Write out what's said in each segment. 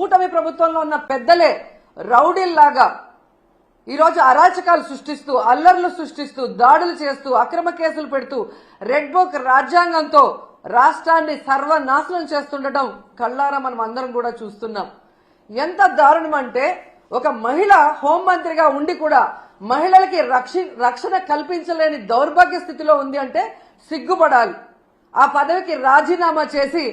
కూటమి ప్రభుత్వంలో ఉన్న పెద్దలే రౌడీల్లాగా ఈరోజు అరాచకాలు సృష్టిస్తూ అల్లర్లు సృష్టిస్తూ దాడులు చేస్తూ అక్రమ కేసులు పెడుతూ రెడ్ బుక్ రాజ్యాంగంతో రాష్ట్రాన్ని సర్వనాశనం చేస్తుండటం కళ్ళారా మనం అందరం కూడా చూస్తున్నాం. ఎంత దారుణం అంటే ఒక మహిళ హోంమంత్రిగా ఉండి కూడా మహిళలకి రక్షణ కల్పించలేని దౌర్భాగ్య స్థితిలో ఉంది అంటే సిగ్గుపడాలి. ఆ పదవికి రాజీనామా చేసి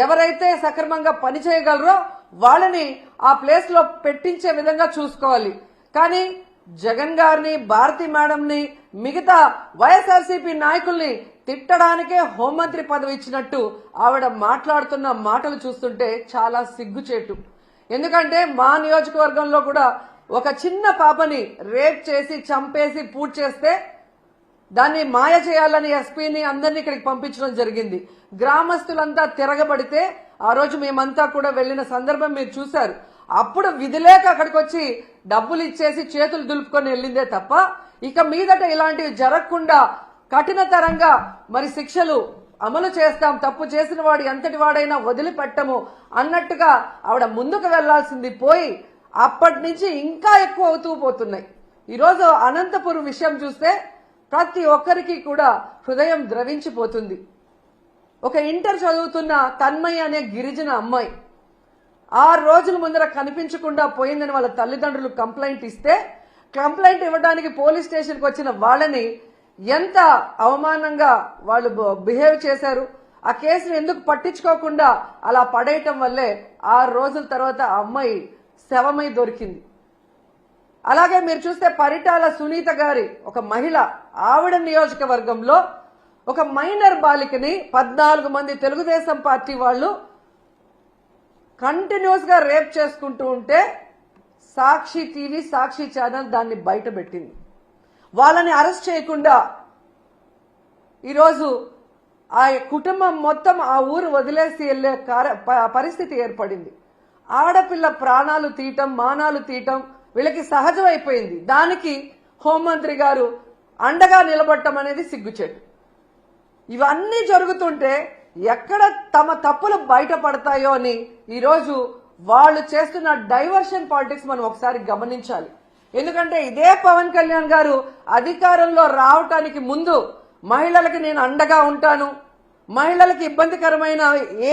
ఎవరైతే సక్రమంగా పనిచేయగలరో వాళ్ళని ఆ ప్లేస్ లో పెట్టించే విధంగా చూసుకోవాలి. కానీ జగన్ గారిని, భారతి మేడంని, మిగతా వైఎస్ఆర్సీపీ నాయకుల్ని తిట్టడానికే హోంమంత్రి పదవి ఇచ్చినట్టు ఆవిడ మాట్లాడుతున్న మాటలు చూస్తుంటే చాలా సిగ్గుచేటు. ఎందుకంటే మా నియోజకవర్గంలో కూడా ఒక చిన్న పాపని రేప్ చేసి చంపేసి పూర్తి చేస్తే దాన్ని మాయ చేయాలని ఎస్పీని అందరినీ ఇక్కడికి పంపించడం జరిగింది. గ్రామస్తులంతా తిరగబడితే ఆ రోజు మేమంతా కూడా వెళ్లిన సందర్భం మీరు చూశారు. అప్పుడు విధిలేక అక్కడికి వచ్చి డబ్బులు ఇచ్చేసి చేతులు దులుపుకొని వెళ్ళిందే తప్ప ఇక మీదట ఇలాంటివి జరగకుండా కఠినతరంగా మరి శిక్షలు అమలు చేస్తాం, తప్పు చేసిన వాడు ఎంతటి వాడైనా వదిలిపెట్టము అన్నట్టుగా ఆవిడ ముందుకు వెళ్లాల్సింది పోయి అప్పటి నుంచి ఇంకా ఎక్కువ అవుతూ పోతున్నాయి. ఈరోజు అనంతపురం విషయం చూస్తే ప్రతి ఒక్కరికి కూడా హృదయం ద్రవించిపోతుంది. ఒక ఇంటర్ చదువుతున్న తన్మయ్య అనే గిరిజన అమ్మాయి 6 రోజుల ముందర కనిపించకుండా పోయిందని వాళ్ళ తల్లిదండ్రులు కంప్లైంట్ ఇస్తే కంప్లైంట్ ఇవ్వడానికి పోలీస్ స్టేషన్కి వచ్చిన వాళ్ళని ఎంత అవమానంగా వాళ్ళు బిహేవ్ చేశారు. ఆ కేసును ఎందుకు పట్టించుకోకుండా అలా పడేయటం వల్లే 6 రోజుల తర్వాత ఆ అమ్మాయి శవమై దొరికింది. అలాగే మీరు చూస్తే పరిటాల సునీత గారి ఒక మహిళ, ఆవిడ నియోజకవర్గంలో ఒక మైనర్ బాలికని 14 మంది తెలుగుదేశం పార్టీ వాళ్ళు కంటిన్యూస్ గా రేప్ చేసుకుంటూ ఉంటే సాక్షి టీవీ, సాక్షి ఛానల్ దాన్ని బయట పెట్టింది. వాళ్ళని అరెస్ట్ చేయకుండా ఈరోజు ఆ కుటుంబం మొత్తం ఆ ఊరు వదిలేసి వెళ్లే పరిస్థితి ఏర్పడింది. ఆడపిల్ల ప్రాణాలు తీయటం, మానాలు తీయటం వీళ్ళకి సహజమైపోయింది. దానికి హోంమంత్రి గారు అండగా నిలబడటం అనేది సిగ్గుచేటు. ఇవన్నీ జరుగుతుంటే ఎక్కడ తమ తప్పులు బయటపడతాయో అని ఈరోజు వాళ్ళు చేస్తున్న డైవర్షన్ పాలిటిక్స్ మనం ఒకసారి గమనించాలి. ఎందుకంటే ఇదే పవన్ కళ్యాణ్ గారు అధికారంలో రావటానికి ముందు మహిళలకి నేను అండగా ఉంటాను, మహిళలకి ఇబ్బందికరమైన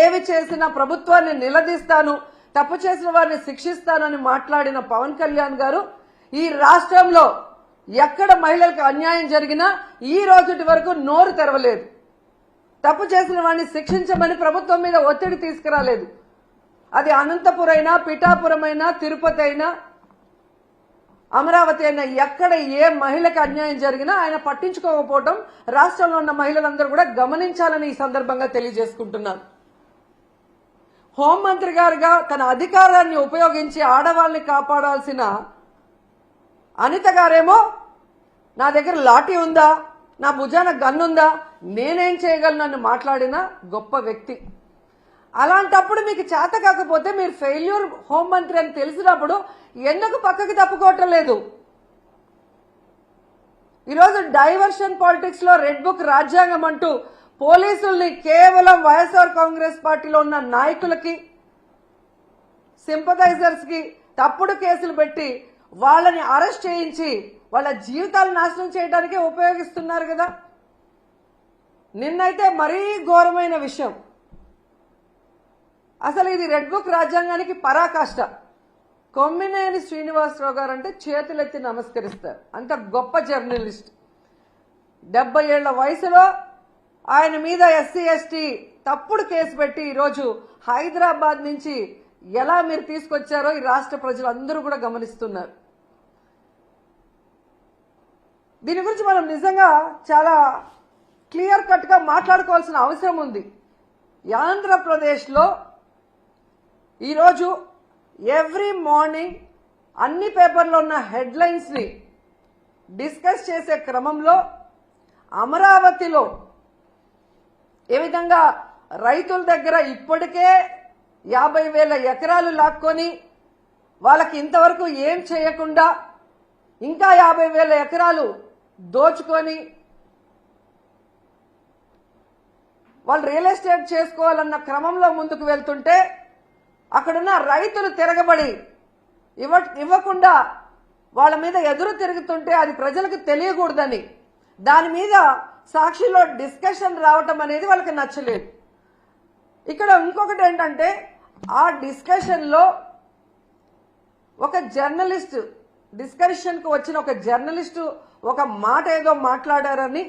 ఏవి చేసినా ప్రభుత్వాన్ని నిలదీస్తాను, తప్పు చేసిన వారిని శిక్షిస్తానని మాట్లాడిన పవన్ కళ్యాణ్ గారు ఈ రాష్ట్రంలో ఎక్కడ మహిళలకు అన్యాయం జరిగినా ఈ రోజుటి వరకు నోరు తెరవలేదు. తప్పు చేసిన వారిని శిక్షించమని ప్రభుత్వం మీద ఒత్తిడి తీసుకురాలేదు. అది అనంతపురం అయినా, పిఠాపురం అయినా, తిరుపతి అయినా, అమరావతి అయినా ఎక్కడ ఏ మహిళకు అన్యాయం జరిగినా ఆయన పట్టించుకోకపోవడం రాష్ట్రంలో ఉన్న మహిళలందరూ కూడా గమనించాలని ఈ సందర్భంగా తెలియజేసుకుంటున్నాను. హోంమంత్రి గారుగా తన అధికారాన్ని ఉపయోగించి ఆడవాళ్ళని కాపాడాల్సిన అనిత గారేమో నా దగ్గర లాఠీ ఉందా, నా భుజాన గన్నుందా, నేనేం చేయగలను అని మాట్లాడిన గొప్ప వ్యక్తి. అలాంటప్పుడు మీకు చేత కాకపోతే మీరు ఫెయిల్యూర్ హోంమంత్రి అని తెలిసినప్పుడు ఎందుకు పక్కకి తప్పుకోవటం లేదు? ఈరోజు డైవర్షన్ పాలిటిక్స్ లో రెడ్ బుక్ రాజ్యాంగం అంటూ పోలీసుల్ని కేవలం వైఎస్ఆర్ కాంగ్రెస్ పార్టీలో ఉన్న నాయకులకి, సింపథైజర్స్ కి తప్పుడు కేసులు పెట్టి వాళ్ళని అరెస్ట్ చేయించి వాళ్ళ జీవితాలు నాశనం చేయడానికే ఉపయోగిస్తున్నారు కదా. నిన్నైతే మరీ ఘోరమైన విషయం. అసలు ఇది రెడ్ బుక్ రాజ్యాంగానికి పరాకాష్ట. కొమ్మినేని శ్రీనివాసరావు గారు అంటే చేతులెత్తి నమస్కరిస్తారు. అంత గొప్ప జర్నలిస్ట్. 70 ఏళ్ల వయసులో ఆయన మీద ఎస్సీ ఎస్టీ తప్పుడు కేసు పెట్టి ఈరోజు హైదరాబాద్ నుంచి ఎలా మీరు తీసుకొచ్చారో ఈ రాష్ట్ర ప్రజలందరూ కూడా గమనిస్తున్నారు. దీని గురించి మనం నిజంగా చాలా క్లియర్ కట్ గా మాట్లాడుకోవాల్సిన అవసరం ఉంది. ఆంధ్రప్రదేశ్లో ఈరోజు ఎవ్రీ మార్నింగ్ అన్ని పేపర్లో ఉన్న హెడ్లైన్స్ ని డిస్కస్ చేసే క్రమంలో అమరావతిలో ఏ విధంగా రైతుల దగ్గర ఇప్పటికే 50,000 ఎకరాలు లాక్కొని వాళ్ళకి ఇంతవరకు ఏం చేయకుండా ఇంకా 50,000 ఎకరాలు దోచుకొని వాళ్ళు రియల్ ఎస్టేట్ చేసుకోవాలన్న క్రమంలో ముందుకు వెళ్తుంటే అక్కడున్న రైతులు తిరగబడి ఇవ్వకుండా వాళ్ళ మీద ఎదురు తిరుగుతుంటే అది ప్రజలకు తెలియకూడదని దాని మీద సాక్షిలో డిస్కషన్ రావటం అనేది వాళ్ళకి నచ్చలేదు. ఇక్కడ ఇంకొకటి ఏంటంటే ఆ డిస్కషన్లో ఒక జర్నలిస్ట్ డిస్కషన్కు వచ్చిన ఒక జర్నలిస్టు ఒక మాట ఏదో మాట్లాడారని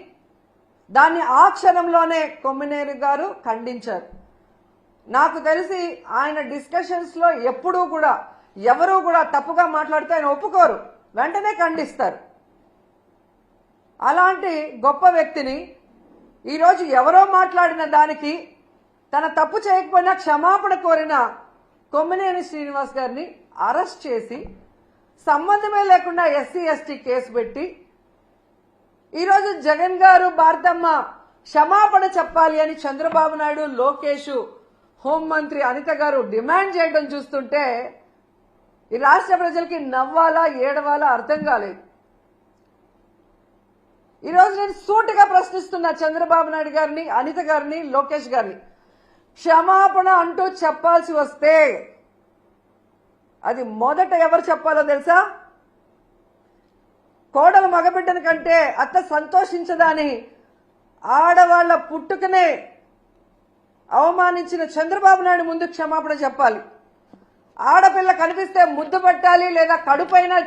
దాన్ని ఆ క్షణంలోనే కొమ్మినేని గారు ఖండించారు. నాకు తెలిసి ఆయన డిస్కషన్స్లో ఎప్పుడూ కూడా ఎవరూ కూడా తప్పుగా మాట్లాడితే ఆయన ఒప్పుకోరు, వెంటనే ఖండిస్తారు. అలాంటి గొప్ప వ్యక్తిని ఈరోజు ఎవరో మాట్లాడిన దానికి తన తప్పు చేయకపోయినా క్షమాపణ కోరిన కొమ్మినేని శ్రీనివాస్ గారిని అరెస్ట్ చేసి సంబంధమే లేకుండా ఎస్సీ ఎస్టీ కేసు పెట్టి ఈరోజు జగన్ గారు భారతమ్మ క్షమాపణ చెప్పాలి అని చంద్రబాబు నాయుడు, లోకేష్, హోంమంత్రి అనిత గారు డిమాండ్ చేయడం చూస్తుంటే ఈ రాష్ట్ర ప్రజలకి నవ్వాలా ఏడవాలా అర్థం కాలేదు. ఈరోజు నేను సూటిగా ప్రశ్నిస్తున్నా చంద్రబాబు నాయుడు గారిని, అనిత గారిని, లోకేష్ గారిని, క్షమాపణ అంటూ చెప్పాల్సి వస్తే అది మొదట ఎవరు చెప్పాలో తెలుసా? కోడలు మగబిడ్డని కంటే అత్త సంతోషించదని ఆడవాళ్ల పుట్టుకనే అవమానించిన చంద్రబాబు నాయుడు ముందు క్షమాపణ చెప్పాలి. ఆడపిల్ల కనిపిస్తే ముద్దు పెట్టాలి లేదా కడుపైన